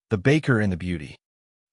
The baker and the beauty.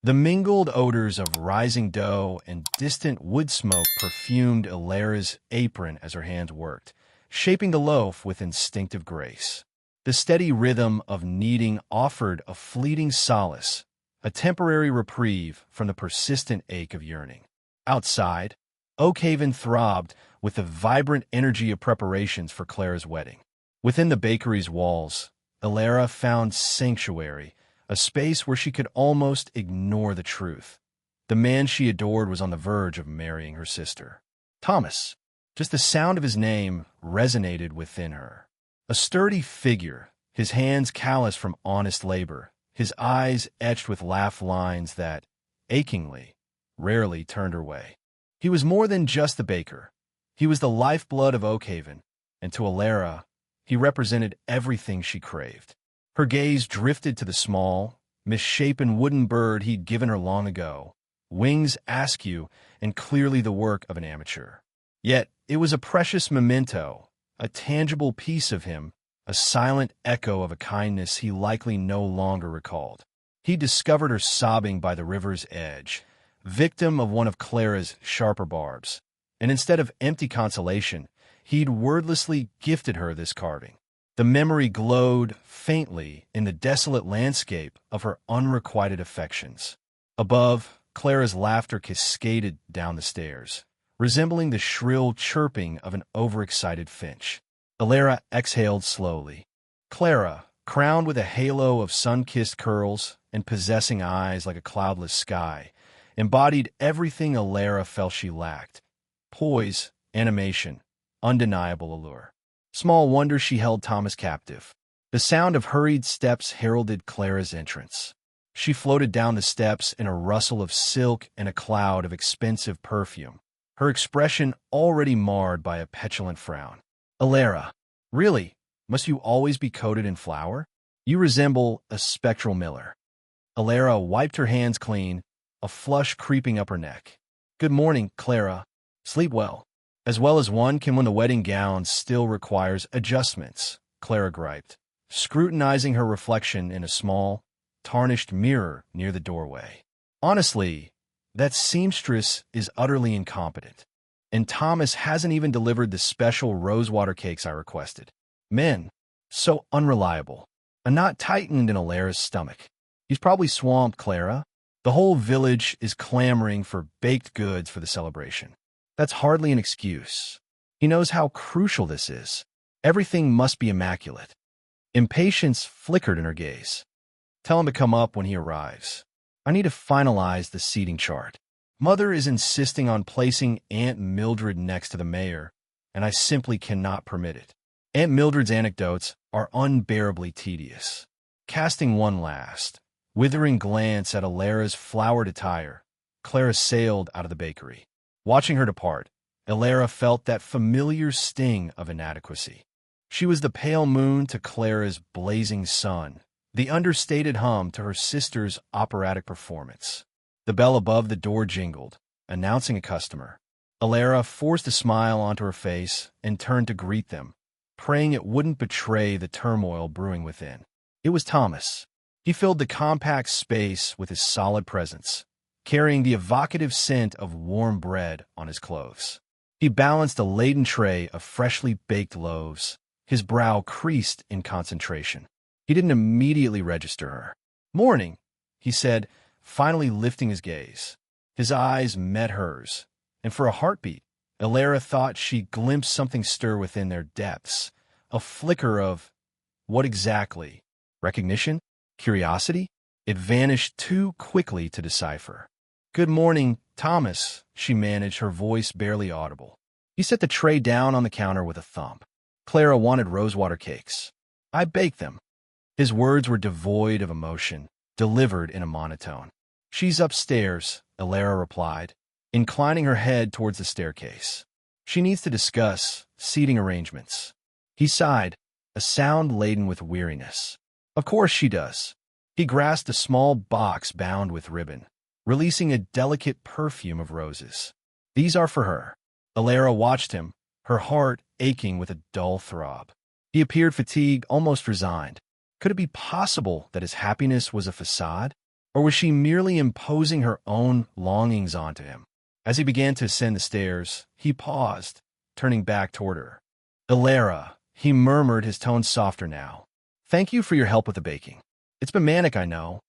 The mingled odors of rising dough and distant wood smoke perfumed Ilara's apron as her hands worked, shaping the loaf with instinctive grace. The steady rhythm of kneading offered a fleeting solace, a temporary reprieve from the persistent ache of yearning. Outside, Oakhaven throbbed with the vibrant energy of preparations for Clara's wedding. Within the bakery's walls, Ilara found sanctuary, a space where she could almost ignore the truth. The man she adored was on the verge of marrying her sister. Thomas. Just the sound of his name resonated within her. A sturdy figure, his hands calloused from honest labor, his eyes etched with laugh lines that, achingly, rarely turned her way. He was more than just the baker. He was the lifeblood of Oakhaven, and to Ilara, he represented everything she craved. Her gaze drifted to the small, misshapen wooden bird he'd given her long ago, wings askew and clearly the work of an amateur. Yet it was a precious memento, a tangible piece of him, a silent echo of a kindness he likely no longer recalled. He discovered her sobbing by the river's edge, victim of one of Clara's sharper barbs, and instead of empty consolation, he'd wordlessly gifted her this carving. The memory glowed faintly in the desolate landscape of her unrequited affections. Above, Clara's laughter cascaded down the stairs, resembling the shrill chirping of an overexcited finch. Ilara exhaled slowly. Clara, crowned with a halo of sun-kissed curls and possessing eyes like a cloudless sky, embodied everything Ilara felt she lacked: poise, animation, undeniable allure. Small wonder she held Thomas captive. The sound of hurried steps heralded Clara's entrance. She floated down the steps in a rustle of silk and a cloud of expensive perfume, her expression already marred by a petulant frown. Ilara, really, must you always be coated in flour? You resemble a spectral miller. Ilara wiped her hands clean, a flush creeping up her neck. Good morning, Clara. Sleep well. As well as one can when the wedding gown still requires adjustments, Clara griped, scrutinizing her reflection in a small, tarnished mirror near the doorway. Honestly, that seamstress is utterly incompetent, and Thomas hasn't even delivered the special rosewater cakes I requested. Men, so unreliable. A knot tightened in Ilara's stomach. He's probably swamped, Clara. The whole village is clamoring for baked goods for the celebration. That's hardly an excuse. He knows how crucial this is. Everything must be immaculate. Impatience flickered in her gaze. Tell him to come up when he arrives. I need to finalize the seating chart. Mother is insisting on placing Aunt Mildred next to the mayor, and I simply cannot permit it. Aunt Mildred's anecdotes are unbearably tedious. Casting one last, withering glance at Ilara's flowered attire, Clara sailed out of the bakery. Watching her depart, Ilara felt that familiar sting of inadequacy. She was the pale moon to Clara's blazing sun, the understated hum to her sister's operatic performance. The bell above the door jingled, announcing a customer. Ilara forced a smile onto her face and turned to greet them, praying it wouldn't betray the turmoil brewing within. It was Thomas. He filled the compact space with his solid presence, carrying the evocative scent of warm bread on his clothes. He balanced a laden tray of freshly baked loaves, his brow creased in concentration. He didn't immediately register her. "Morning," he said, finally lifting his gaze. His eyes met hers, and for a heartbeat, Ilara thought she glimpsed something stir within their depths, a flicker of, what exactly? Recognition? Curiosity? It vanished too quickly to decipher. "Good morning, Thomas," she managed, her voice barely audible. He set the tray down on the counter with a thump. Clara wanted rosewater cakes. "I baked them." His words were devoid of emotion, delivered in a monotone. "She's upstairs," Ilara replied, inclining her head towards the staircase. "She needs to discuss seating arrangements." He sighed, a sound laden with weariness. "Of course she does." He grasped a small box bound with ribbon, releasing a delicate perfume of roses. "These are for her." Ilara watched him, her heart aching with a dull throb. He appeared fatigued, almost resigned. Could it be possible that his happiness was a facade? Or was she merely imposing her own longings onto him? As he began to ascend the stairs, he paused, turning back toward her. "Elara," he murmured, his tone softer now. "Thank you for your help with the baking. It's been manic, I know."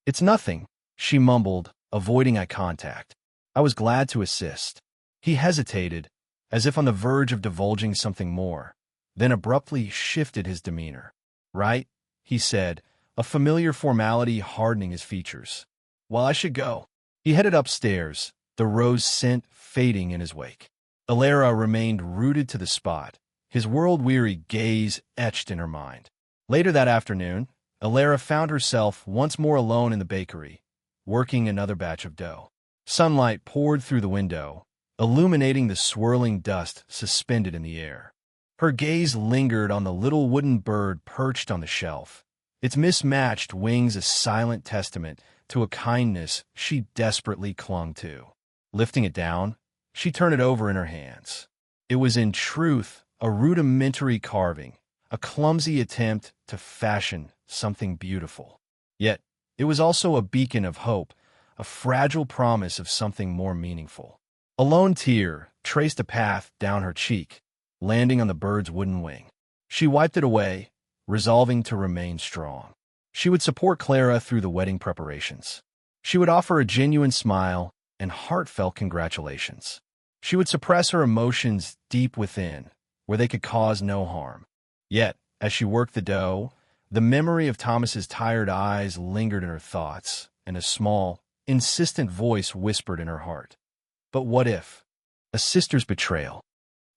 "It's nothing," she mumbled, avoiding eye contact. "I was glad to assist." He hesitated, as if on the verge of divulging something more, then abruptly shifted his demeanor. "Right," he said, a familiar formality hardening his features. "Well, I should go." He headed upstairs, the rose scent fading in his wake. Elara remained rooted to the spot, his world-weary gaze etched in her mind. Later that afternoon, Elara found herself once more alone in the bakery, working another batch of dough. Sunlight poured through the window, illuminating the swirling dust suspended in the air. Her gaze lingered on the little wooden bird perched on the shelf, its mismatched wings a silent testament to a kindness she desperately clung to. Lifting it down, she turned it over in her hands. It was in truth a rudimentary carving, a clumsy attempt to fashion something beautiful. Yet it was also a beacon of hope, a fragile promise of something more meaningful. A lone tear traced a path down her cheek, landing on the bird's wooden wing. She wiped it away, resolving to remain strong. She would support Clara through the wedding preparations. She would offer a genuine smile and heartfelt congratulations. She would suppress her emotions deep within, where they could cause no harm. Yet, as she worked the dough, the memory of Thomas's tired eyes lingered in her thoughts, and a small, insistent voice whispered in her heart. But what if? A sister's betrayal.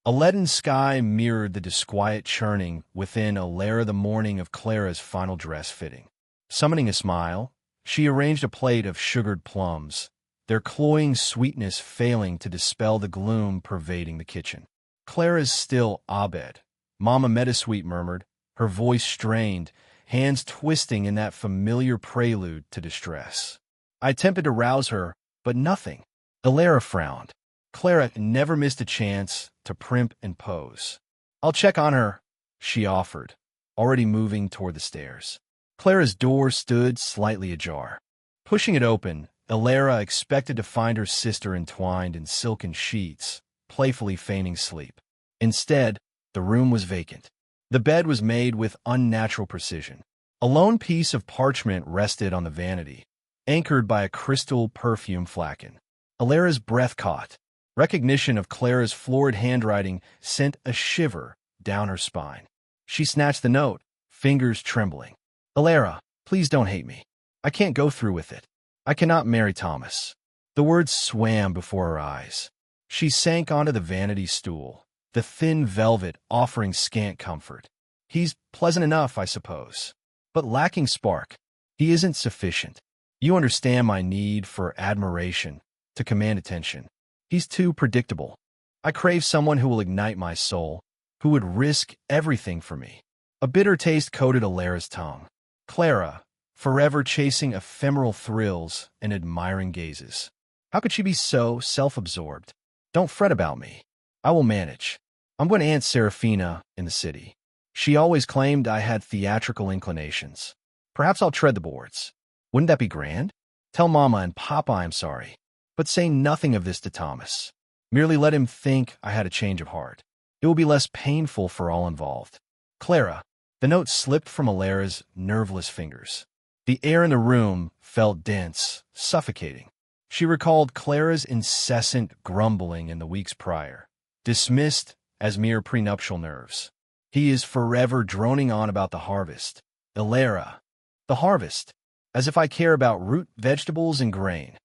A leaden sky mirrored the disquiet churning within Elara the morning of Clara's final dress fitting. Summoning a smile, she arranged a plate of sugared plums, their cloying sweetness failing to dispel the gloom pervading the kitchen. "Clara's still Abed," Mama Metasweet murmured, her voice strained, hands twisting in that familiar prelude to distress. I attempted to rouse her, but nothing. Elara frowned. Clara never missed a chance to primp and pose. "I'll check on her," she offered, already moving toward the stairs. Clara's door stood slightly ajar. Pushing it open, Elara expected to find her sister entwined in silken sheets, playfully feigning sleep. Instead, the room was vacant. The bed was made with unnatural precision. A lone piece of parchment rested on the vanity, anchored by a crystal perfume flagon. Elara's breath caught. Recognition of Clara's florid handwriting sent a shiver down her spine. She snatched the note, fingers trembling. "Elara, please don't hate me. I can't go through with it. I cannot marry Thomas." The words swam before her eyes. She sank onto the vanity stool, the thin velvet offering scant comfort. "He's pleasant enough, I suppose, but lacking spark. He isn't sufficient. You understand my need for admiration, to command attention. He's too predictable. I crave someone who will ignite my soul, who would risk everything for me." A bitter taste coated Elara's tongue. Clara, forever chasing ephemeral thrills and admiring gazes. How could she be so self-absorbed? "Don't fret about me. I will manage. I'm going to Aunt Seraphina in the city. She always claimed I had theatrical inclinations. Perhaps I'll tread the boards. Wouldn't that be grand? Tell Mama and Papa I'm sorry. But say nothing of this to Thomas. Merely let him think I had a change of heart. It will be less painful for all involved." "Clara." The note slipped from Elara's nerveless fingers. The air in the room felt dense, suffocating. She recalled Clara's incessant grumbling in the weeks prior, dismissed as mere prenuptial nerves. "He is forever droning on about the harvest. Elara. The harvest. As if I care about root vegetables and grain.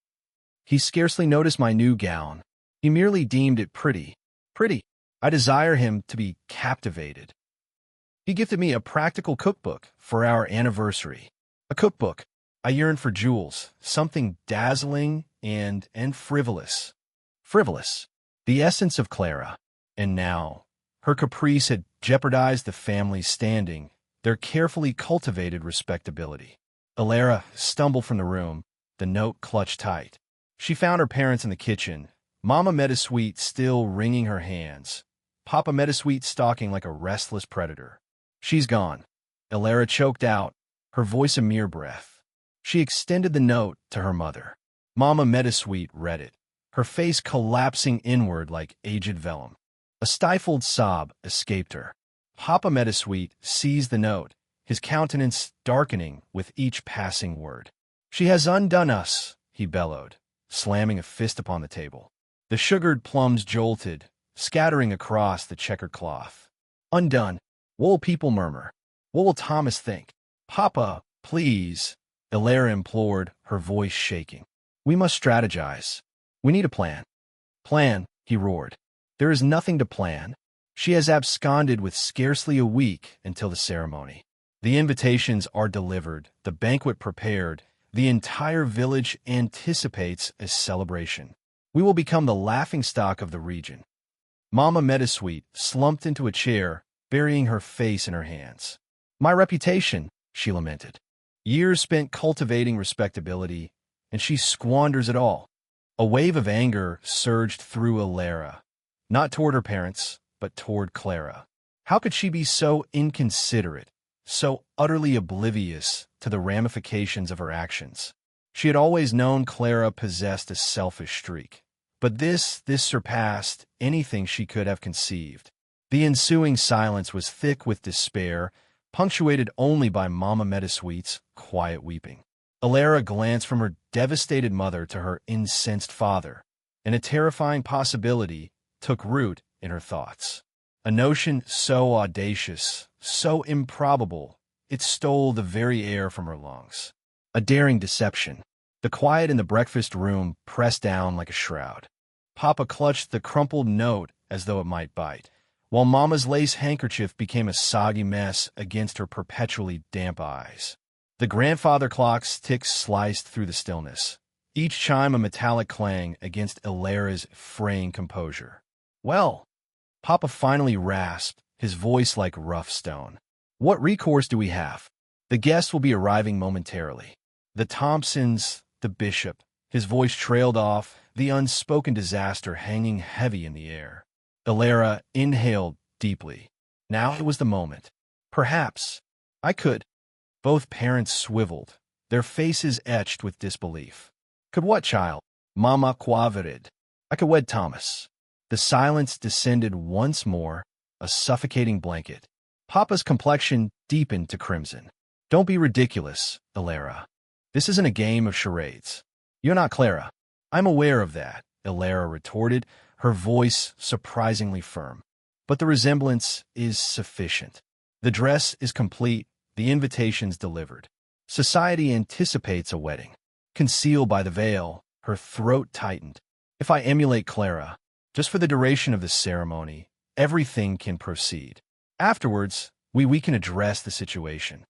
He scarcely noticed my new gown. He merely deemed it pretty. Pretty. I desire him to be captivated. He gifted me a practical cookbook for our anniversary. A cookbook. I yearn for jewels, something dazzling and frivolous. Frivolous. The essence of Clara. And now, her caprice had jeopardized the family's standing, their carefully cultivated respectability. Elara stumbled from the room, the note clutched tight. She found her parents in the kitchen, Mama Metasweet still wringing her hands, Papa Metasweet stalking like a restless predator. "She's gone," Elara choked out, her voice a mere breath. She extended the note to her mother. Mama Metasweet read it, her face collapsing inward like aged vellum. A stifled sob escaped her. Papa Metasweet seized the note, his countenance darkening with each passing word. "She has undone us," he bellowed, slamming a fist upon the table. The sugared plums jolted, scattering across the checkered cloth. "Undone? What will people murmur? What will Thomas think?" "Papa, please," Elara implored, her voice shaking. "We must strategize. We need a plan." "Plan," he roared. "There is nothing to plan. She has absconded with scarcely a week until the ceremony. The invitations are delivered, the banquet prepared, the entire village anticipates a celebration. We will become the laughingstock of the region." Mama Metasweet slumped into a chair, burying her face in her hands. "My reputation," she lamented. "Years spent cultivating respectability, and she squanders it all." A wave of anger surged through Elara, not toward her parents, but toward Clara. How could she be so inconsiderate, so utterly oblivious to the ramifications of her actions? She had always known Clara possessed a selfish streak, but this surpassed anything she could have conceived. The ensuing silence was thick with despair, punctuated only by Mama Metasweet's quiet weeping. Elara glanced from her devastated mother to her incensed father, and a terrifying possibility took root in her thoughts. A notion so audacious, so improbable, it stole the very air from her lungs. A daring deception. The quiet in the breakfast room pressed down like a shroud. Papa clutched the crumpled note as though it might bite, while Mama's lace handkerchief became a soggy mess against her perpetually damp eyes. The grandfather clock's ticks sliced through the stillness, each chime a metallic clang against Elara's fraying composure. "Well," Papa finally rasped, his voice like rough stone. "What recourse do we have? The guests will be arriving momentarily. The Thompsons, the bishop." His voice trailed off, the unspoken disaster hanging heavy in the air. Elara inhaled deeply. Now it was the moment. "Perhaps I could." Both parents swiveled, their faces etched with disbelief. "Could what, child?" "Mama quavered. I could wed Thomas." The silence descended once more, a suffocating blanket. Papa's complexion deepened to crimson. "Don't be ridiculous, Elara. This isn't a game of charades. You're not Clara." "I'm aware of that," Elara retorted, her voice surprisingly firm. "But the resemblance is sufficient. The dress is complete, the invitations delivered. Society anticipates a wedding." Concealed by the veil, her throat tightened. "If I emulate Clara, just for the duration of the ceremony, everything can proceed. Afterwards, we can address the situation."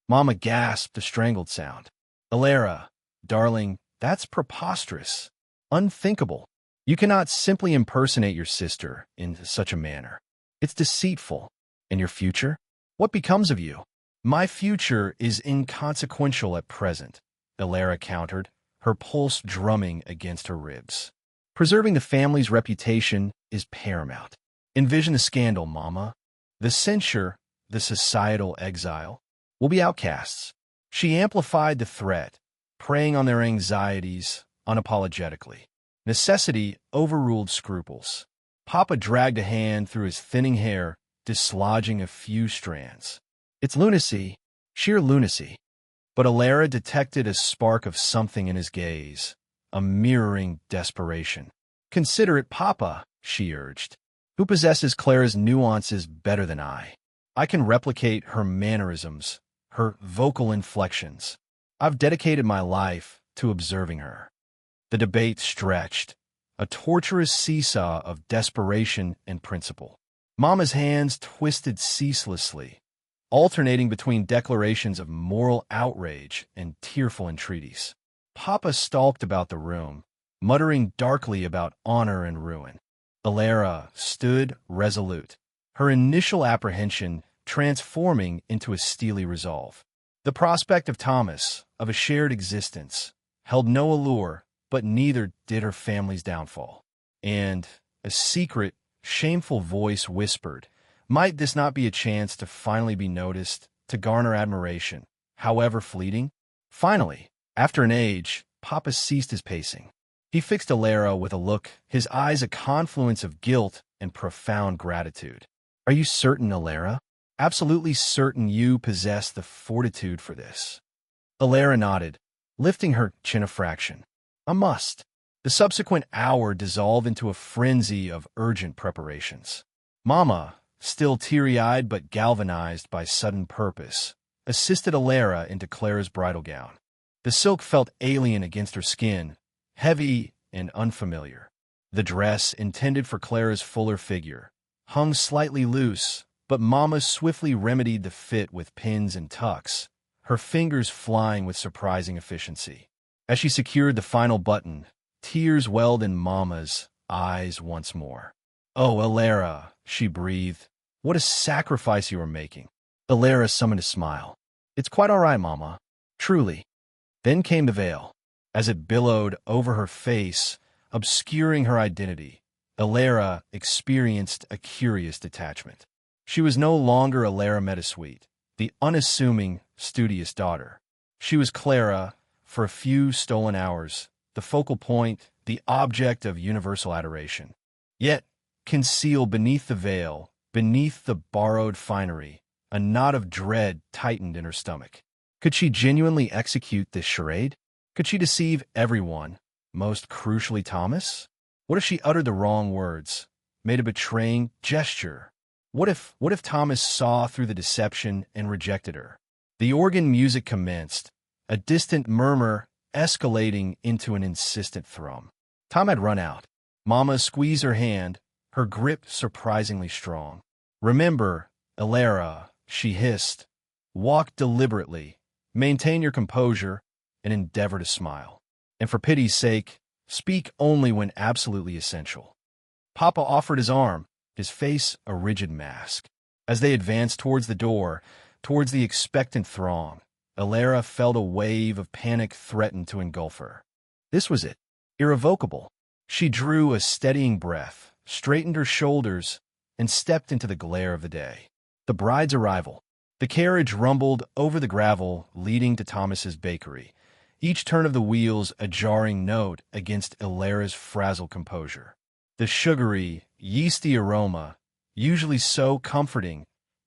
Mama gasped a strangled sound. "Elara, darling, that's preposterous. Unthinkable. You cannot simply impersonate your sister in such a manner. It's deceitful. And your future? What becomes of you?" "My future is inconsequential at present," Elara countered, her pulse drumming against her ribs. "Preserving the family's reputation is paramount. Envision the scandal, Mama. The censure, the societal exile. We'll be outcasts." She amplified the threat, preying on their anxieties unapologetically. Necessity overruled scruples. Papa dragged a hand through his thinning hair, dislodging a few strands. "It's lunacy, sheer lunacy." But Elara detected a spark of something in his gaze, a mirroring desperation. "Consider it, Papa," she urged. "Who possesses Clara's nuances better than I? I can replicate her mannerisms, her vocal inflections. I've dedicated my life to observing her." The debate stretched, a torturous seesaw of desperation and principle. Mama's hands twisted ceaselessly, alternating between declarations of moral outrage and tearful entreaties. Papa stalked about the room, muttering darkly about honor and ruin. Elara stood resolute, her initial apprehension transforming into a steely resolve. The prospect of Thomas, of a shared existence, held no allure, but neither did her family's downfall. And a secret, shameful voice whispered, might this not be a chance to finally be noticed, to garner admiration? however fleeting. Finally, after an age, Papa ceased his pacing. He fixed Alara with a look, his eyes a confluence of guilt and profound gratitude. "Are you certain, Alara? Absolutely certain you possess the fortitude for this?" Alara nodded, lifting her chin a fraction. "A must." The subsequent hour dissolved into a frenzy of urgent preparations. Mama, still teary-eyed but galvanized by sudden purpose, assisted Alara into Clara's bridal gown. The silk felt alien against her skin, heavy and unfamiliar. The dress, intended for Clara's fuller figure, hung slightly loose, but Mama swiftly remedied the fit with pins and tucks, her fingers flying with surprising efficiency. As she secured the final button, tears welled in Mama's eyes once more. "Oh, Alara," she breathed, "what a sacrifice you are making." Alara summoned a smile. "It's quite all right, Mama. Truly." Then came the veil. As it billowed over her face, obscuring her identity, Alara experienced a curious detachment. She was no longer Alara Metasweet, the unassuming, studious daughter. She was Clara, for a few stolen hours, the focal point, the object of universal adoration. Yet, concealed beneath the veil, beneath the borrowed finery, a knot of dread tightened in her stomach. Could she genuinely execute this charade? Could she deceive everyone, most crucially Thomas? What if she uttered the wrong words, made a betraying gesture? What if Thomas saw through the deception and rejected her? The organ music commenced, a distant murmur escalating into an insistent thrum. Tom had run out. Mama squeezed her hand, her grip surprisingly strong. "Remember, Alara," she hissed, "walk deliberately, maintain your composure, and endeavor to smile. And for pity's sake, speak only when absolutely essential." Papa offered his arm, his face a rigid mask. As they advanced towards the door, towards the expectant throng, Alara felt a wave of panic threaten to engulf her. This was it, irrevocable. She drew a steadying breath, straightened her shoulders, and stepped into the glare of the day. The bride's arrival. The carriage rumbled over the gravel leading to Thomas's bakery, each turn of the wheels a jarring note against Alara's frazzled composure. The sugary, yeasty aroma, usually so comforting,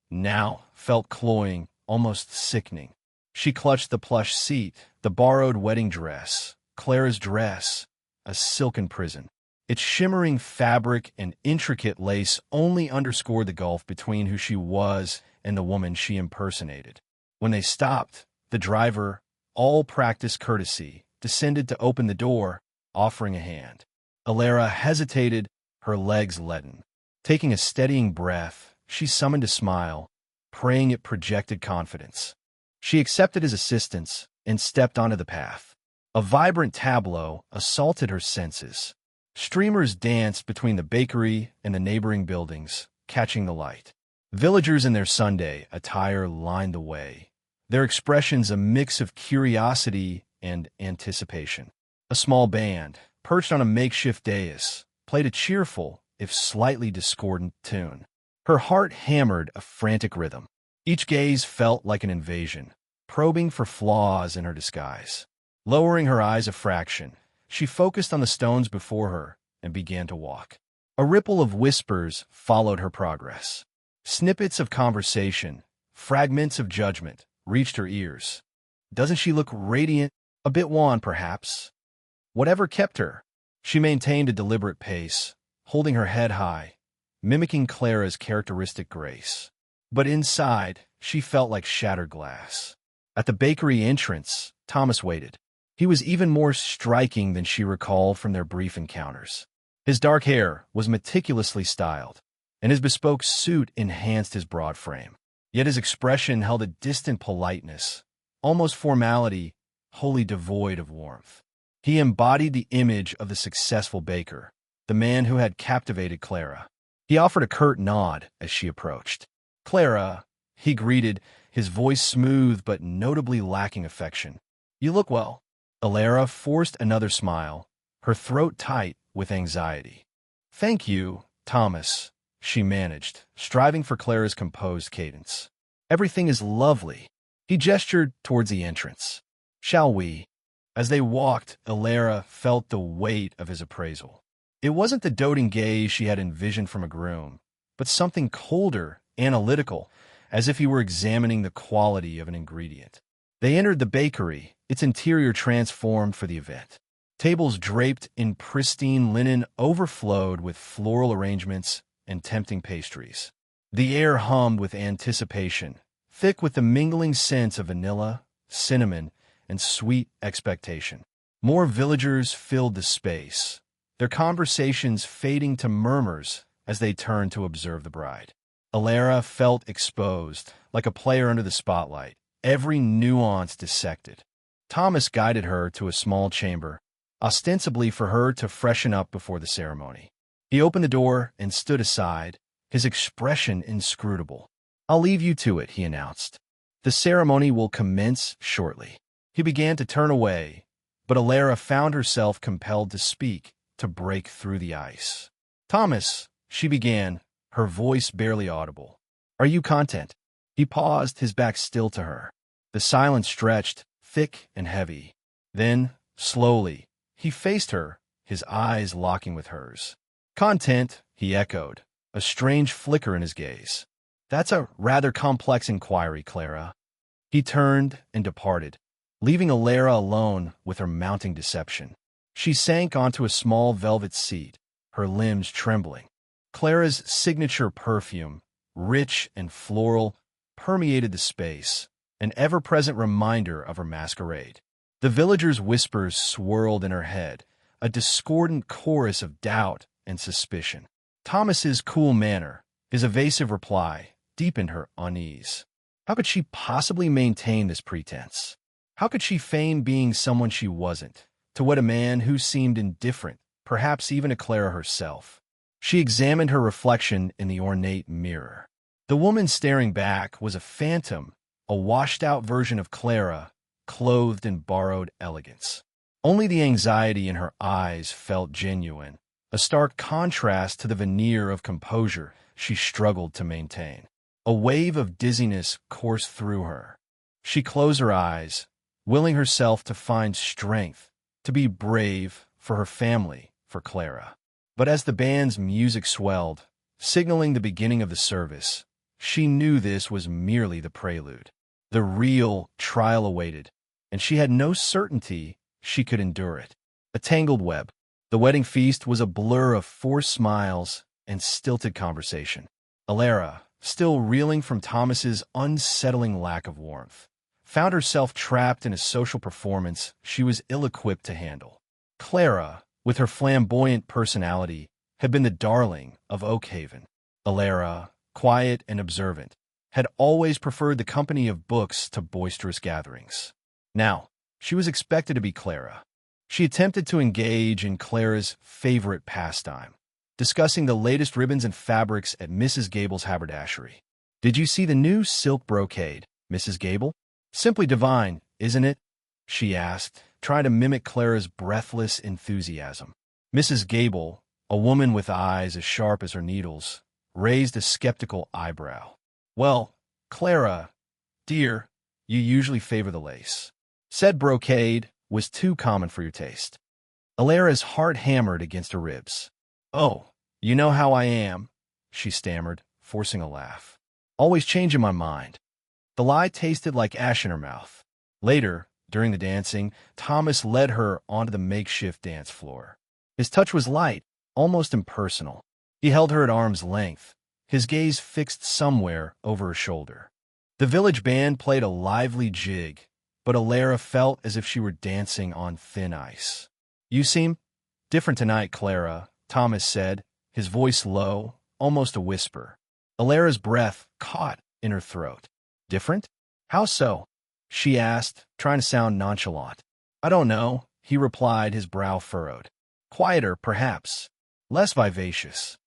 now felt cloying, almost sickening. She clutched the plush seat, the borrowed wedding dress, Clara's dress, a silken prison. Its shimmering fabric and intricate lace only underscored the gulf between who she was and the woman she impersonated. When they stopped, the driver, all practiced courtesy, descended to open the door, offering a hand. Alara hesitated, her legs leaden. Taking a steadying breath, she summoned a smile, praying it projected confidence. She accepted his assistance and stepped onto the path. A vibrant tableau assaulted her senses. Streamers danced between the bakery and the neighboring buildings, catching the light. Villagers in their Sunday attire lined the way, their expressions a mix of curiosity and anticipation. A small band, perched on a makeshift dais, played a cheerful, if slightly discordant, tune. Her heart hammered a frantic rhythm. Each gaze felt like an invasion, probing for flaws in her disguise. Lowering her eyes a fraction, she focused on the stones before her and began to walk. A ripple of whispers followed her progress. Snippets of conversation, fragments of judgment, reached her ears. "Doesn't she look radiant? A bit wan, perhaps." Whatever kept her, she maintained a deliberate pace, holding her head high, mimicking Clara's characteristic grace. But inside, she felt like shattered glass. At the bakery entrance, Thomas waited. He was even more striking than she recalled from their brief encounters. His dark hair was meticulously styled, and his bespoke suit enhanced his broad frame. Yet his expression held a distant politeness, almost formality, wholly devoid of warmth. He embodied the image of the successful baker, the man who had captivated Clara. He offered a curt nod as she approached. "Clara," he greeted, his voice smooth but notably lacking affection. "You look well." Alara forced another smile, her throat tight with anxiety. "Thank you, Thomas," she managed, striving for Clara's composed cadence. "Everything is lovely." He gestured towards the entrance. "Shall we?" As they walked, Elara felt the weight of his appraisal. It wasn't the doting gaze she had envisioned from a groom, but something colder, analytical, as if he were examining the quality of an ingredient. They entered the bakery, its interior transformed for the event. Tables draped in pristine linen overflowed with floral arrangements and tempting pastries. The air hummed with anticipation, thick with the mingling scents of vanilla, cinnamon, and sweet expectation. More villagers filled the space, their conversations fading to murmurs as they turned to observe the bride. Elara felt exposed, like a player under the spotlight, every nuance dissected. Thomas guided her to a small chamber, ostensibly for her to freshen up before the ceremony. He opened the door and stood aside, his expression inscrutable. "I'll leave you to it," he announced. "The ceremony will commence shortly." He began to turn away, but Elara found herself compelled to speak, to break through the ice. "Thomas," she began, her voice barely audible. "Are you content?" He paused, his back still to her. The silence stretched, thick and heavy. Then, slowly, he faced her, his eyes locking with hers. "Content," he echoed, a strange flicker in his gaze. "That's a rather complex inquiry, Clara." He turned and departed, leaving Elara alone with her mounting deception. She sank onto a small velvet seat, her limbs trembling. Clara's signature perfume, rich and floral, permeated the space, an ever-present reminder of her masquerade. The villagers' whispers swirled in her head, a discordant chorus of doubt and suspicion. Thomas's cool manner, his evasive reply, deepened her unease. How could she possibly maintain this pretense? How could she feign being someone she wasn't, to wed a man who seemed indifferent, perhaps even to Clara herself? She examined her reflection in the ornate mirror. The woman staring back was a phantom, a washed-out version of Clara, clothed in borrowed elegance. Only the anxiety in her eyes felt genuine, a stark contrast to the veneer of composure she struggled to maintain. A wave of dizziness coursed through her. She closed her eyes, willing herself to find strength, to be brave for her family, for Clara. But as the band's music swelled, signaling the beginning of the service, she knew this was merely the prelude. The real trial awaited, and she had no certainty she could endure it. A tangled web. The wedding feast was a blur of forced smiles and stilted conversation. Elara, still reeling from Thomas's unsettling lack of warmth, found herself trapped in a social performance she was ill-equipped to handle. Clara, with her flamboyant personality, had been the darling of Oakhaven. Elara, quiet and observant, had always preferred the company of books to boisterous gatherings. Now, she was expected to be Clara. She attempted to engage in Clara's favorite pastime, discussing the latest ribbons and fabrics at Mrs. Gable's haberdashery. "Did you see the new silk brocade, Mrs. Gable? Simply divine, isn't it?" she asked, trying to mimic Clara's breathless enthusiasm. Mrs. Gable, a woman with eyes as sharp as her needles, raised a skeptical eyebrow. "Well, Clara, dear, you usually favor the lace. Said brocade was too common for your taste." Elara's heart hammered against her ribs. "Oh, you know how I am," she stammered, forcing a laugh. "Always changing my mind." The lie tasted like ash in her mouth. Later, during the dancing, Thomas led her onto the makeshift dance floor. His touch was light, almost impersonal. He held her at arm's length, his gaze fixed somewhere over her shoulder. The village band played a lively jig, but Elara felt as if she were dancing on thin ice. "You seem different tonight, Clara," Thomas said, his voice low, almost a whisper. Elara's breath caught in her throat. "Different? How so?" she asked, trying to sound nonchalant. "I don't know," he replied, his brow furrowed. "Quieter, perhaps. Less vivacious."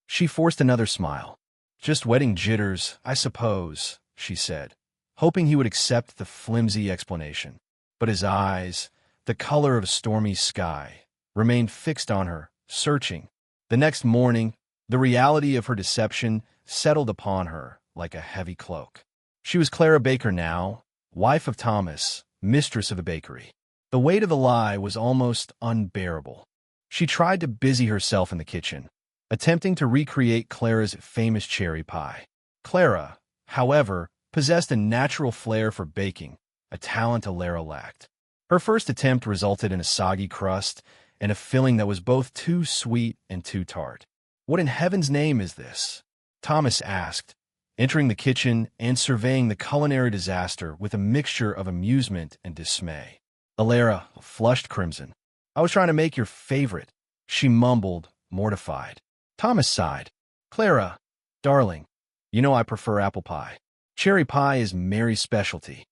She forced another smile. "Just wedding jitters, I suppose," she said, hoping he would accept the flimsy explanation. But his eyes, the color of a stormy sky, remained fixed on her, searching. The next morning, the reality of her deception settled upon her like a heavy cloak. She was Clara Baker now, wife of Thomas, mistress of a bakery. The weight of the lie was almost unbearable. She tried to busy herself in the kitchen, attempting to recreate Clara's famous cherry pie. Clara, however, possessed a natural flair for baking, a talent Alara lacked. Her first attempt resulted in a soggy crust and a filling that was both too sweet and too tart. "What in heaven's name is this?" Thomas asked, entering the kitchen and surveying the culinary disaster with a mixture of amusement and dismay. Alara flushed crimson. "I was trying to make your favorite," she mumbled, mortified. Thomas sighed. "Clara, darling, you know I prefer apple pie. Cherry pie is Mary's specialty."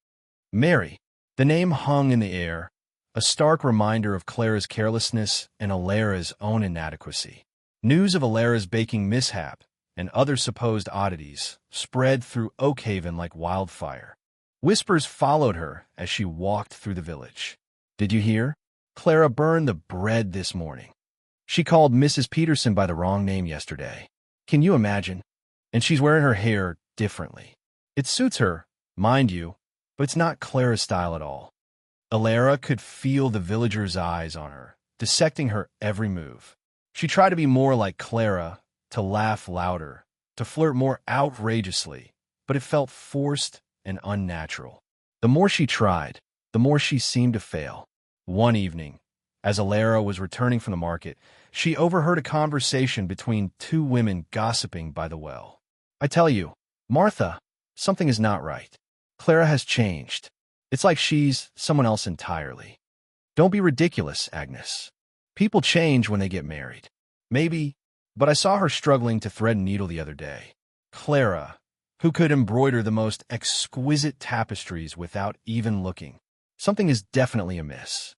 Mary. The name hung in the air, a stark reminder of Clara's carelessness and Alara's own inadequacy. News of Alara's baking mishap and other supposed oddities spread through Oakhaven like wildfire. Whispers followed her as she walked through the village. "Did you hear? Clara burned the bread this morning. She called Mrs. Peterson by the wrong name yesterday. Can you imagine? And she's wearing her hair differently. It suits her, mind you, but it's not Clara's style at all." Alara could feel the villagers' eyes on her, dissecting her every move. She tried to be more like Clara, to laugh louder, to flirt more outrageously, but it felt forced and unnatural. The more she tried, the more she seemed to fail. One evening, as Alara was returning from the market, she overheard a conversation between two women gossiping by the well. "I tell you, Martha, something is not right. Clara has changed. It's like she's someone else entirely." "Don't be ridiculous, Agnes. People change when they get married." "Maybe, but I saw her struggling to thread a needle the other day." Clara, who could embroider the most exquisite tapestries without even looking. Something is definitely amiss.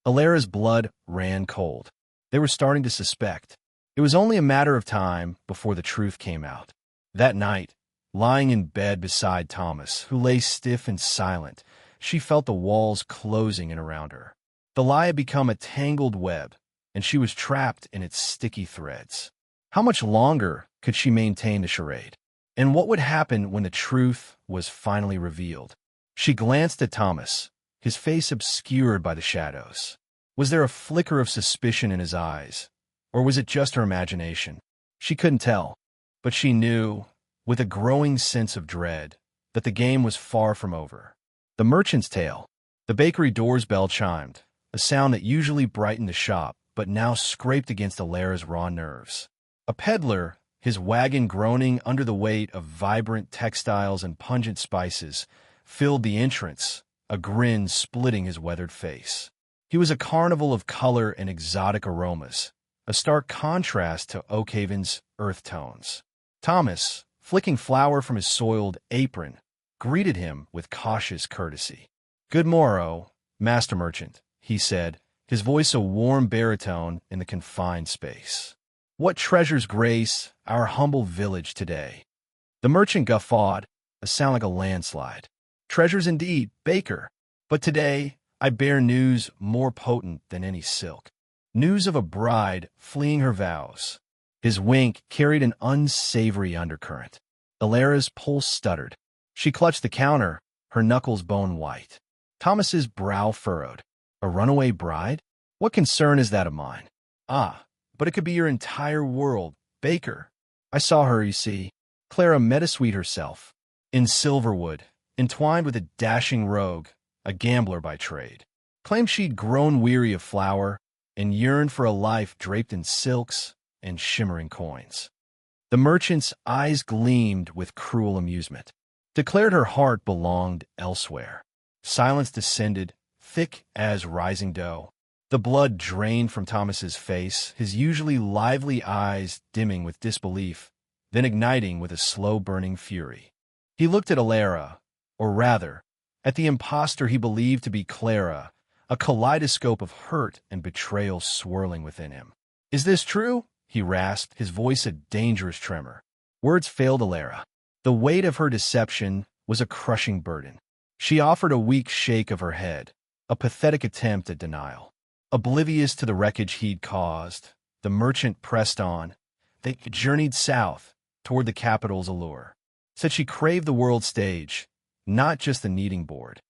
Alara's blood ran cold. They were starting to suspect. It was only a matter of time before the truth came out. That night, lying in bed beside Thomas, who lay stiff and silent, she felt the walls closing in around her. The lie had become a tangled web, and she was trapped in its sticky threads. How much longer could she maintain the charade? And what would happen when the truth was finally revealed? She glanced at Thomas, his face obscured by the shadows. Was there a flicker of suspicion in his eyes, or was it just her imagination? She couldn't tell, but she knew, with a growing sense of dread, that the game was far from over. The merchant's tale. The bakery door's bell chimed, a sound that usually brightened the shop, but now scraped against Alara's raw nerves. A peddler, his wagon groaning under the weight of vibrant textiles and pungent spices, filled the entrance, a grin splitting his weathered face. He was a carnival of color and exotic aromas, a stark contrast to Oakhaven's earth tones. Thomas, flicking flour from his soiled apron, greeted him with cautious courtesy. "Good morrow, master merchant," he said, his voice a warm baritone in the confined space. "What treasures grace our humble village today?" The merchant guffawed, a sound like a landslide. "Treasures indeed, baker. But today I bear news more potent than any silk. News of a bride fleeing her vows." His wink carried an unsavory undercurrent. Alara's pulse stuttered. She clutched the counter, her knuckles bone white. Thomas's brow furrowed. "A runaway bride? What concern is that of mine?" "Ah, but it could be your entire world, baker. I saw her, you see. Clara Meadowsweet herself, in Silverwood, entwined with a dashing rogue, a gambler by trade. Claimed she'd grown weary of flour and yearned for a life draped in silks and shimmering coins." The merchant's eyes gleamed with cruel amusement. Declared her heart belonged elsewhere. Silence descended, thick as rising dough. The blood drained from Thomas's face, his usually lively eyes dimming with disbelief, then igniting with a slow-burning fury. He looked at Alara, or rather, at the impostor he believed to be Clara, a kaleidoscope of hurt and betrayal swirling within him. "Is this true?" he rasped, his voice a dangerous tremor. Words failed Alara. The weight of her deception was a crushing burden. She offered a weak shake of her head, a pathetic attempt at denial. Oblivious to the wreckage he'd caused, the merchant pressed on. They journeyed south, toward the capital's allure. Said she craved the world stage, not just the kneading board.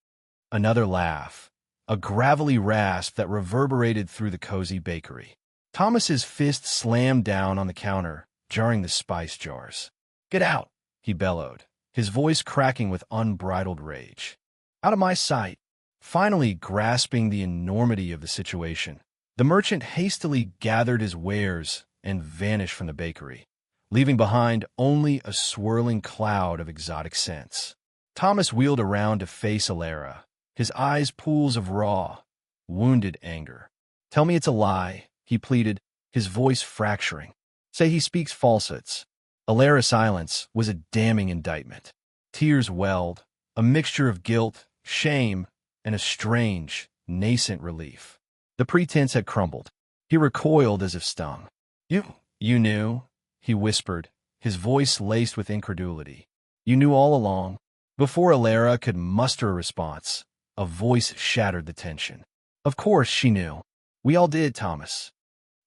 Another laugh, a gravelly rasp that reverberated through the cozy bakery. Thomas's fist slammed down on the counter, jarring the spice jars. "Get out," he bellowed, his voice cracking with unbridled rage. "Out of my sight." Finally grasping the enormity of the situation, the merchant hastily gathered his wares and vanished from the bakery, leaving behind only a swirling cloud of exotic scents. Thomas wheeled around to face Alara, his eyes pools of raw, wounded anger. "Tell me it's a lie," he pleaded, his voice fracturing. "Say he speaks falsehoods." Alara's silence was a damning indictment. Tears welled, a mixture of guilt, shame, and a strange, nascent relief. The pretense had crumbled. He recoiled as if stung. You knew," he whispered, his voice laced with incredulity. "You knew all along." Before Alara could muster a response, a voice shattered the tension. "Of course she knew. We all did, Thomas."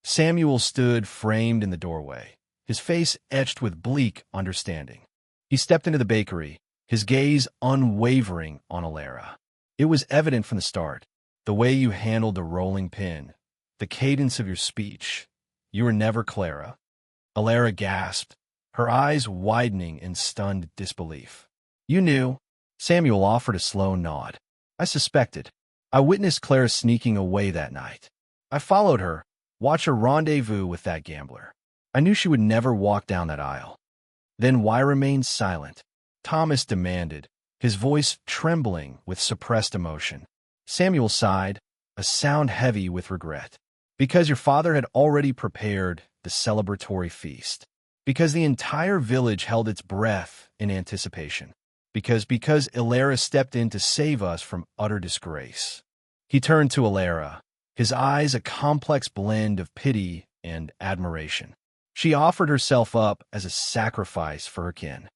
Samuel stood framed in the doorway, his face etched with bleak understanding. He stepped into the bakery, his gaze unwavering on Alara. "It was evident from the start. The way you handled the rolling pin, the cadence of your speech. You were never Clara." Alara gasped, her eyes widening in stunned disbelief. "You knew." Samuel offered a slow nod. "I suspected. I witnessed Clara sneaking away that night. I followed her, watched her rendezvous with that gambler. I knew she would never walk down that aisle." "Then why remain silent?" Thomas demanded, his voice trembling with suppressed emotion. Samuel sighed, a sound heavy with regret. "Because your father had already prepared the celebratory feast. Because the entire village held its breath in anticipation. Because Alara stepped in to save us from utter disgrace." He turned to Alara, his eyes a complex blend of pity and admiration. She offered herself up as a sacrifice for her kin.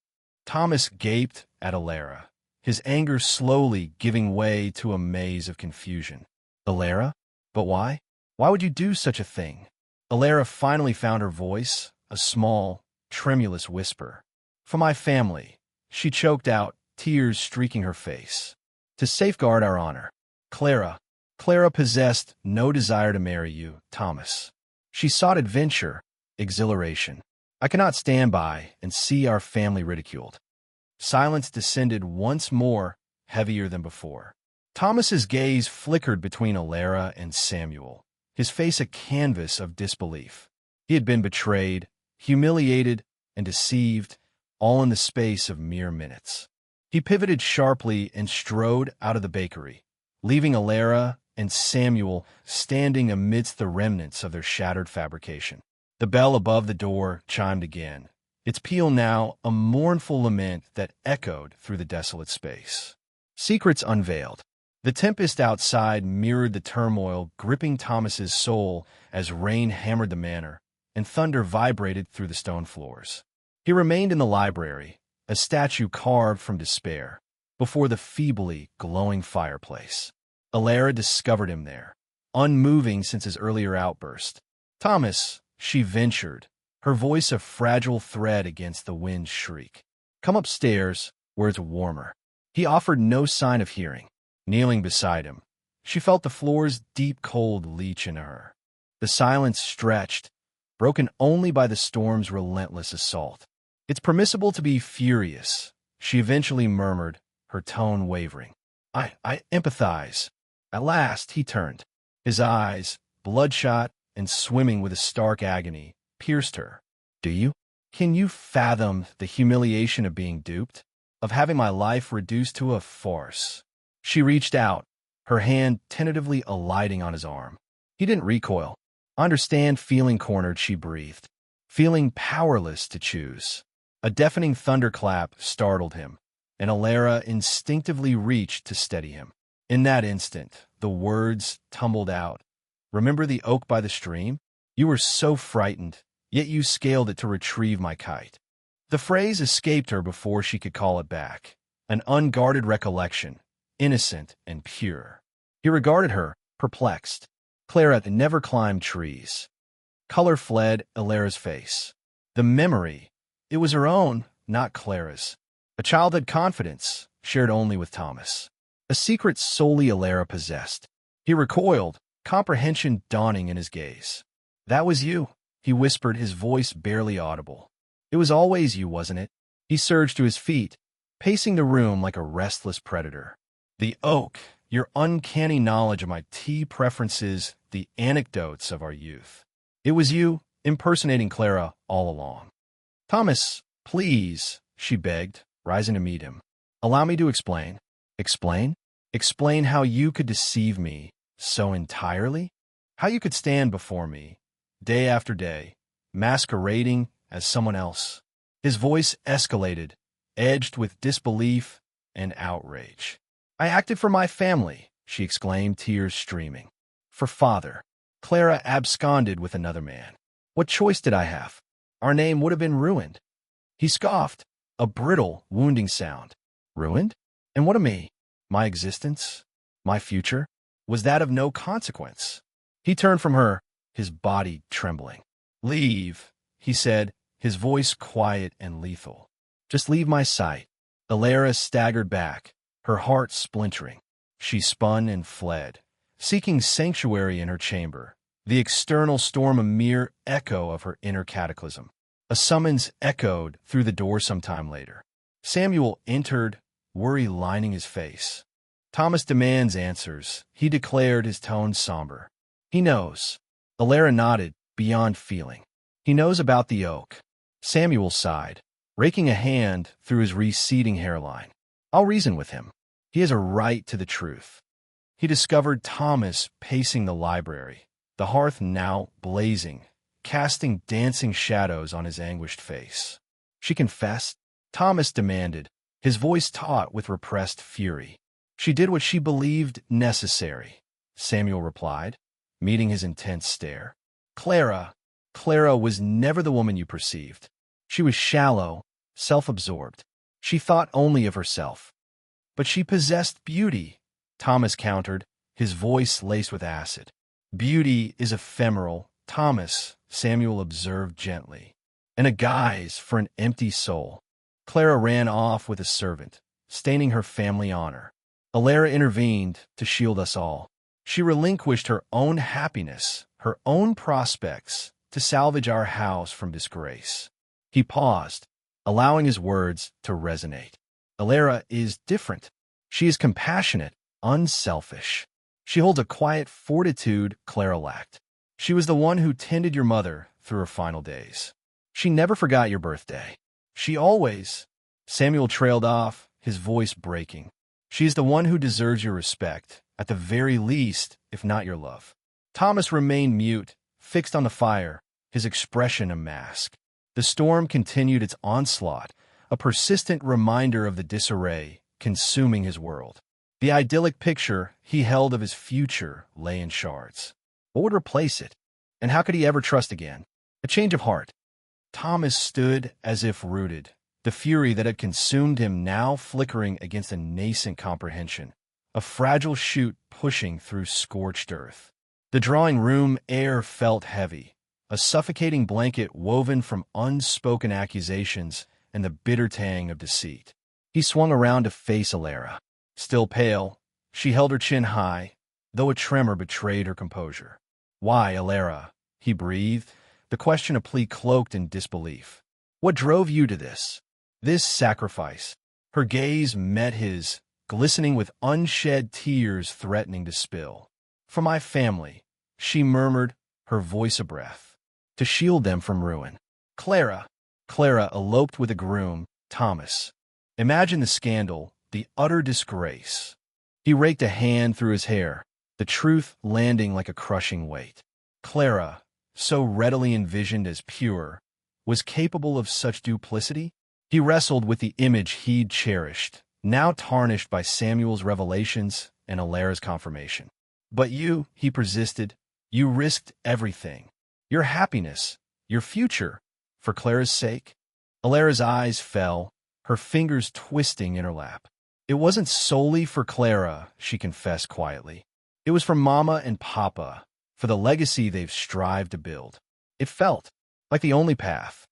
Thomas gaped at Alara, his anger slowly giving way to a maze of confusion. "Alara? But why? Why would you do such a thing?" Alara finally found her voice, a small, tremulous whisper. "For my family," she choked out, tears streaking her face. "To safeguard our honor. Clara possessed no desire to marry you, Thomas. She sought adventure, exhilaration. I cannot stand by and see our family ridiculed." Silence descended once more, heavier than before. Thomas's gaze flickered between Alara and Samuel, his face a canvas of disbelief. He had been betrayed, humiliated, and deceived, all in the space of mere minutes. He pivoted sharply and strode out of the bakery, leaving Alara and Samuel standing amidst the remnants of their shattered fabrication. The bell above the door chimed again, its peal now a mournful lament that echoed through the desolate space. Secrets unveiled. The tempest outside mirrored the turmoil gripping Thomas's soul as rain hammered the manor, and thunder vibrated through the stone floors. He remained in the library, a statue carved from despair, before the feebly glowing fireplace. Alara discovered him there, unmoving since his earlier outburst. "Thomas," she ventured, her voice a fragile thread against the wind's shriek. "Come upstairs, where it's warmer." He offered no sign of hearing. Kneeling beside him, she felt the floor's deep cold leach into her. The silence stretched, broken only by the storm's relentless assault. "It's permissible to be furious," she eventually murmured, her tone wavering. I empathize." At last he turned. His eyes, bloodshot and swimming with a stark agony, pierced her. "Do you? Can you fathom the humiliation of being duped? Of having my life reduced to a farce?" She reached out, her hand tentatively alighting on his arm. He didn't recoil. "I understand feeling cornered," she breathed, feeling powerless to choose. A deafening thunderclap startled him, and Alara instinctively reached to steady him. In that instant, the words tumbled out. "Remember the oak by the stream? You were so frightened, yet you scaled it to retrieve my kite." The phrase escaped her before she could call it back. An unguarded recollection, innocent and pure. He regarded her, perplexed. Clara had never climbed trees. Color fled Alara's face. The memory, it was her own, not Clara's. A child had confidence, shared only with Thomas. A secret solely Alara possessed. He recoiled, comprehension dawning in his gaze. "That was you," he whispered, his voice barely audible. "It was always you, wasn't it?" He surged to his feet, pacing the room like a restless predator. "The oak, your uncanny knowledge of my tea preferences, the anecdotes of our youth. It was you, impersonating Clara all along." "Thomas, please," she begged, rising to meet him. "Allow me to explain." "Explain? Explain how you could deceive me so entirely? How you could stand before me, day after day, masquerading as someone else?" His voice escalated, edged with disbelief and outrage. "I acted for my family," she exclaimed, tears streaming. "For father. Clara absconded with another man. What choice did I have? Our name would have been ruined." He scoffed, a brittle, wounding sound. "Ruined? And what of me? My existence? My future? Was that of no consequence?" He turned from her, his body trembling. "Leave," he said, his voice quiet and lethal. "Just leave my sight." Alara staggered back, her heart splintering. She spun and fled, seeking sanctuary in her chamber, the external storm a mere echo of her inner cataclysm. A summons echoed through the door sometime later. Samuel entered, worry lining his face. "Thomas demands answers," he declared, his tone somber. "He knows." Alara nodded, beyond feeling. "He knows about the oak." Samuel sighed, raking a hand through his receding hairline. "I'll reason with him. He has a right to the truth." He discovered Thomas pacing the library, the hearth now blazing, casting dancing shadows on his anguished face. "She confessed?" Thomas demanded, his voice taut with repressed fury. "She did what she believed necessary," Samuel replied, meeting his intense stare. Clara was never the woman you perceived. She was shallow, self-absorbed. She thought only of herself. But she possessed beauty," Thomas countered, his voice laced with acid. "Beauty is ephemeral, Thomas," Samuel observed gently, "and a guise for an empty soul." Clara ran off with a servant, staining her family honor. Alara intervened to shield us all. She relinquished her own happiness, her own prospects, to salvage our house from disgrace. He paused, allowing his words to resonate. "Alara is different. She is compassionate, unselfish. She holds a quiet fortitude Clara lacked. She was the one who tended your mother through her final days. She never forgot your birthday. She always—" Samuel trailed off, his voice breaking. "She is the one who deserves your respect, at the very least, if not your love." Thomas remained mute, fixed on the fire, his expression a mask. The storm continued its onslaught, a persistent reminder of the disarray consuming his world. The idyllic picture he held of his future lay in shards. What would replace it? And how could he ever trust again? A change of heart. Thomas stood as if rooted, the fury that had consumed him now flickering against a nascent comprehension, a fragile shoot pushing through scorched earth. The drawing room air felt heavy, a suffocating blanket woven from unspoken accusations and the bitter tang of deceit. He swung around to face Alara. Still pale, she held her chin high, though a tremor betrayed her composure. "Why, Alara?" he breathed, the question a plea cloaked in disbelief. "What drove you to this? This sacrifice?" Her gaze met his, glistening with unshed tears threatening to spill. "For my family," she murmured, her voice a breath. "To shield them from ruin." Clara eloped with a groom, Thomas. Imagine the scandal, the utter disgrace. He raked a hand through his hair, the truth landing like a crushing weight. Clara, so readily envisioned as pure, was capable of such duplicity? He wrestled with the image he'd cherished, now tarnished by Samuel's revelations and Alara's confirmation. "But you," he persisted, "you risked everything. Your happiness, your future, for Clara's sake." Alara's eyes fell, her fingers twisting in her lap. "It wasn't solely for Clara," she confessed quietly. "It was for Mama and Papa, for the legacy they've strived to build. It felt like the only path."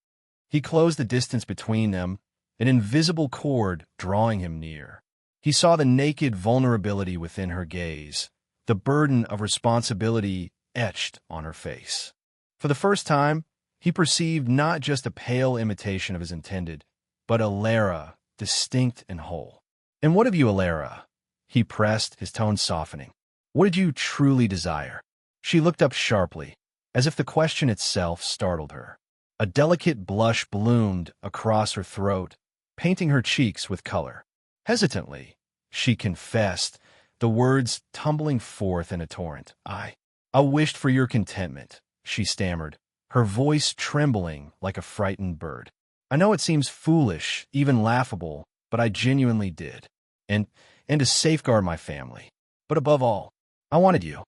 He closed the distance between them, an invisible cord drawing him near. He saw the naked vulnerability within her gaze, the burden of responsibility etched on her face. For the first time, he perceived not just a pale imitation of his intended, but Alara, distinct and whole. "And what of you, Alara?" he pressed, his tone softening. "What did you truly desire?" She looked up sharply, as if the question itself startled her. A delicate blush bloomed across her throat, painting her cheeks with color. Hesitantly, she confessed, the words tumbling forth in a torrent. I wished for your contentment," she stammered, her voice trembling like a frightened bird. "I know it seems foolish, even laughable, but I genuinely did. And to safeguard my family. But above all, I wanted you."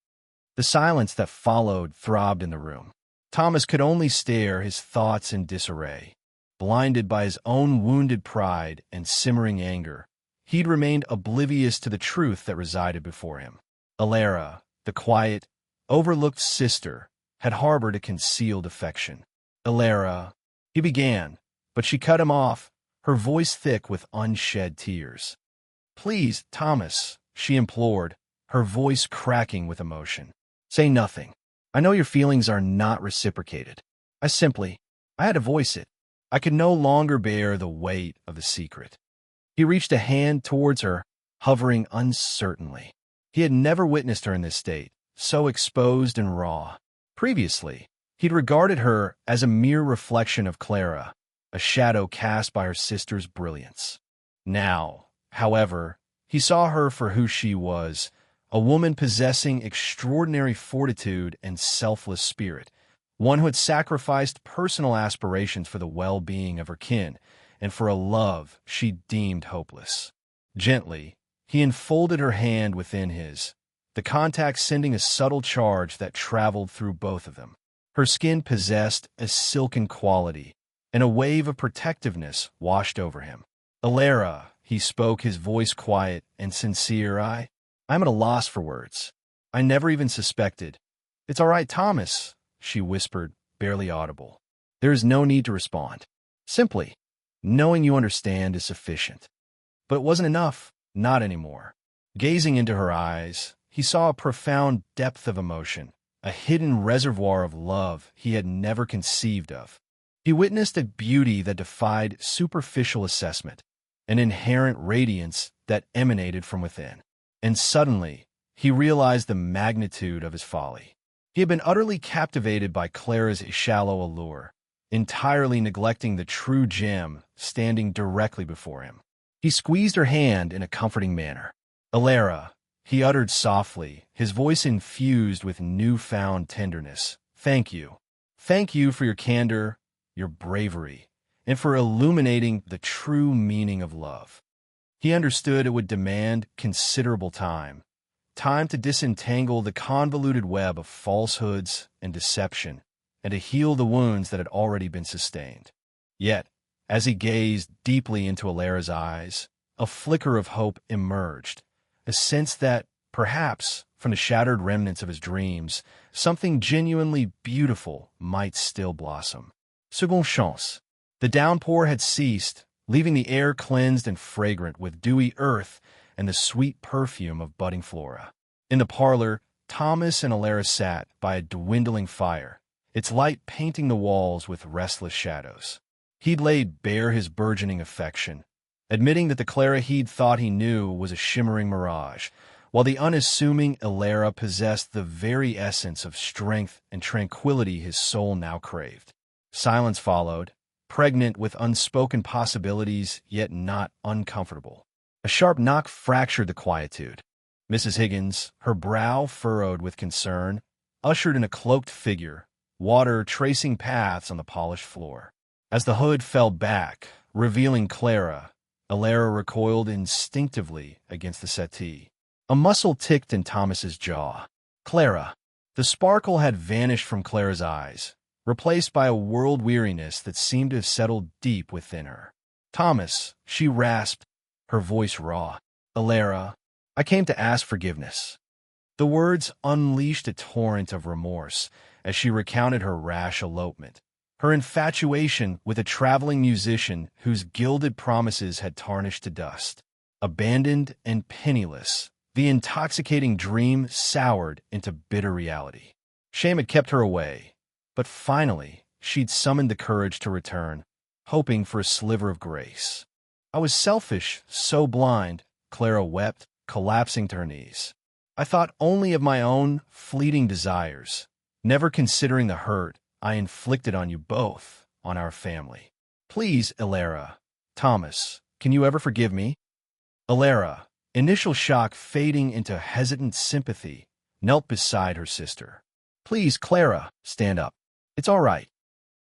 The silence that followed throbbed in the room. Thomas could only stare, his thoughts in disarray. Blinded by his own wounded pride and simmering anger, he'd remained oblivious to the truth that resided before him. Alara, the quiet, overlooked sister, had harbored a concealed affection. "Alara," he began, but she cut him off, her voice thick with unshed tears. "Please, Thomas," she implored, her voice cracking with emotion. "Say nothing. I know your feelings are not reciprocated. I had to voice it. I could no longer bear the weight of the secret." He reached a hand towards her, hovering uncertainly. He had never witnessed her in this state, so exposed and raw. Previously, he'd regarded her as a mere reflection of Clara, a shadow cast by her sister's brilliance. Now, however, he saw her for who she was, a woman possessing extraordinary fortitude and selfless spirit, one who had sacrificed personal aspirations for the well-being of her kin and for a love she deemed hopeless. Gently, he enfolded her hand within his, the contact sending a subtle charge that traveled through both of them. Her skin possessed a silken quality, and a wave of protectiveness washed over him. "Alara," he spoke, his voice quiet and sincere. I'm at a loss for words. I never even suspected." "It's all right, Thomas," she whispered, barely audible. "There is no need to respond. Simply, knowing you understand is sufficient." But it wasn't enough, not anymore. Gazing into her eyes, he saw a profound depth of emotion, a hidden reservoir of love he had never conceived of. He witnessed a beauty that defied superficial assessment, an inherent radiance that emanated from within. And suddenly, he realized the magnitude of his folly. He had been utterly captivated by Clara's shallow allure, entirely neglecting the true gem standing directly before him. He squeezed her hand in a comforting manner. "Alara," he uttered softly, his voice infused with newfound tenderness. "Thank you. Thank you for your candor, your bravery, and for illuminating the true meaning of love." He understood it would demand considerable time to disentangle the convoluted web of falsehoods and deception, and to heal the wounds that had already been sustained. Yet, as he gazed deeply into Alara's eyes, a flicker of hope emerged, a sense that, perhaps, from the shattered remnants of his dreams, something genuinely beautiful might still blossom. Seconde chance. The downpour had ceased, leaving the air cleansed and fragrant with dewy earth and the sweet perfume of budding flora. In the parlor, Thomas and Alara sat by a dwindling fire, its light painting the walls with restless shadows. He'd laid bare his burgeoning affection, admitting that the Clara he'd thought he knew was a shimmering mirage, while the unassuming Alara possessed the very essence of strength and tranquility his soul now craved. Silence followed, pregnant with unspoken possibilities, yet not uncomfortable. A sharp knock fractured the quietude. Mrs. Higgins, her brow furrowed with concern, ushered in a cloaked figure, water tracing paths on the polished floor. As the hood fell back, revealing Clara, Alara recoiled instinctively against the settee. A muscle ticked in Thomas's jaw. Clara. The sparkle had vanished from Clara's eyes, replaced by a world-weariness that seemed to have settled deep within her. "Thomas," she rasped, her voice raw. "Alara, I came to ask forgiveness." The words unleashed a torrent of remorse as she recounted her rash elopement, her infatuation with a traveling musician whose gilded promises had tarnished to dust. Abandoned and penniless, the intoxicating dream soured into bitter reality. Shame had kept her away, but finally she'd summoned the courage to return, hoping for a sliver of grace. I was selfish, so blind, Clara wept, collapsing to her knees. I thought only of my own fleeting desires, never considering the hurt I inflicted on you both, on our family. Please, Elara. Thomas, can you ever forgive me? Elara, initial shock fading into hesitant sympathy, knelt beside her sister. Please, Clara, stand up. It's all right.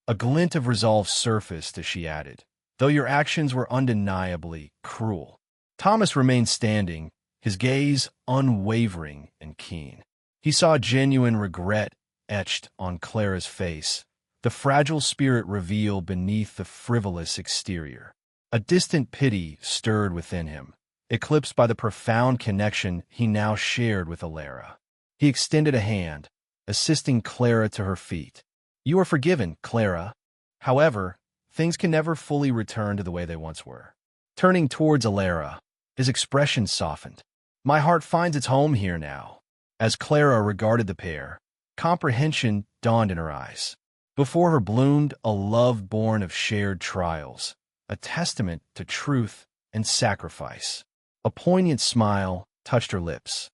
A glint of resolve surfaced as she added, though your actions were undeniably cruel. Thomas remained standing, his gaze unwavering and keen. He saw genuine regret etched on Clara's face, the fragile spirit revealed beneath the frivolous exterior. A distant pity stirred within him, eclipsed by the profound connection he now shared with Elara. He extended a hand, assisting Clara to her feet. You are forgiven, Clara. However, things can never fully return to the way they once were. Turning towards Elara, his expression softened. My heart finds its home here now. As Clara regarded the pair, comprehension dawned in her eyes. Before her bloomed a love born of shared trials, a testament to truth and sacrifice. A poignant smile touched her lips.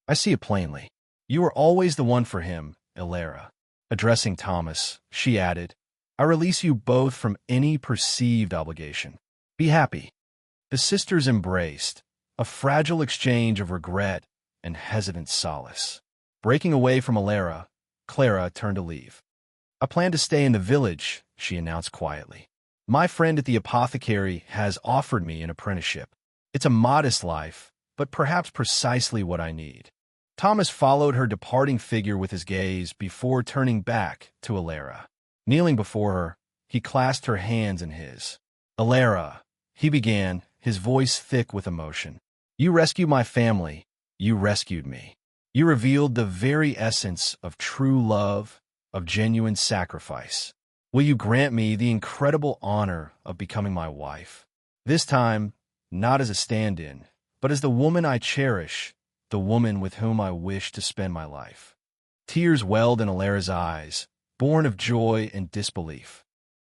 I see it plainly. You are always the one for him, Elara. Addressing Thomas, she added, I release you both from any perceived obligation. Be happy. The sisters embraced, a fragile exchange of regret and hesitant solace. Breaking away from Elara, Clara turned to leave. I plan to stay in the village, she announced quietly. My friend at the apothecary has offered me an apprenticeship. It's a modest life, but perhaps precisely what I need. Thomas followed her departing figure with his gaze before turning back to Elara. Kneeling before her, he clasped her hands in his. Elara, he began, his voice thick with emotion. You rescued my family. You rescued me. You revealed the very essence of true love, of genuine sacrifice. Will you grant me the incredible honor of becoming my wife? This time, not as a stand-in, but as the woman I cherish, the woman with whom I wish to spend my life. Tears welled in Elara's eyes, born of joy and disbelief.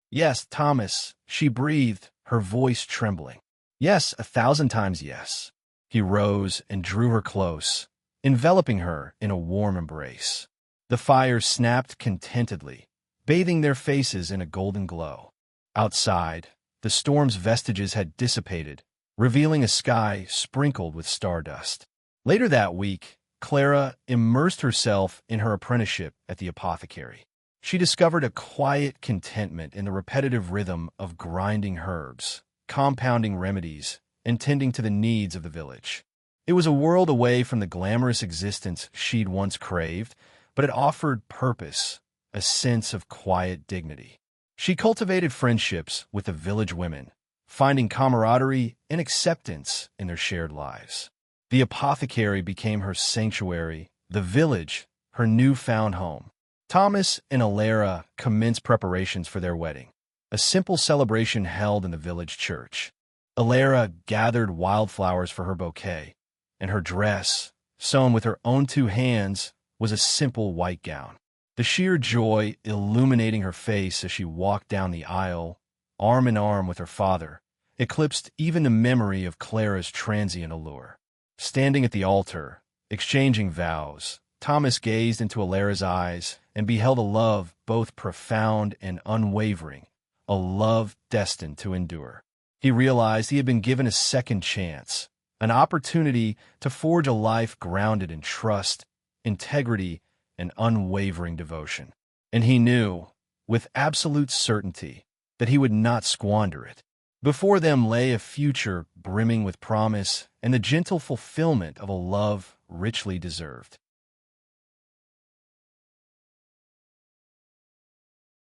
Yes, Thomas, she breathed, her voice trembling. Yes, 1,000 times yes. He rose and drew her close, enveloping her in a warm embrace. The fire snapped contentedly, bathing their faces in a golden glow. Outside, the storm's vestiges had dissipated, revealing a sky sprinkled with stardust. Later that week, Clara immersed herself in her apprenticeship at the apothecary. She discovered a quiet contentment in the repetitive rhythm of grinding herbs, compounding remedies, and tending to the needs of the village. It was a world away from the glamorous existence she'd once craved, but it offered purpose, a sense of quiet dignity. She cultivated friendships with the village women, finding camaraderie and acceptance in their shared lives. The apothecary became her sanctuary, the village, her newfound home. Thomas and Elara commenced preparations for their wedding, a simple celebration held in the village church. Elara gathered wildflowers for her bouquet, and her dress, sewn with her own 2 hands, was a simple white gown. The sheer joy illuminating her face as she walked down the aisle, arm in arm with her father, eclipsed even the memory of Clara's transient allure. Standing at the altar, exchanging vows, Thomas gazed into Elara's eyes and beheld a love both profound and unwavering, a love destined to endure. He realized he had been given a second chance, an opportunity to forge a life grounded in trust, integrity, and unwavering devotion. And he knew, with absolute certainty, that he would not squander it. Before them lay a future brimming with promise and the gentle fulfillment of a love richly deserved.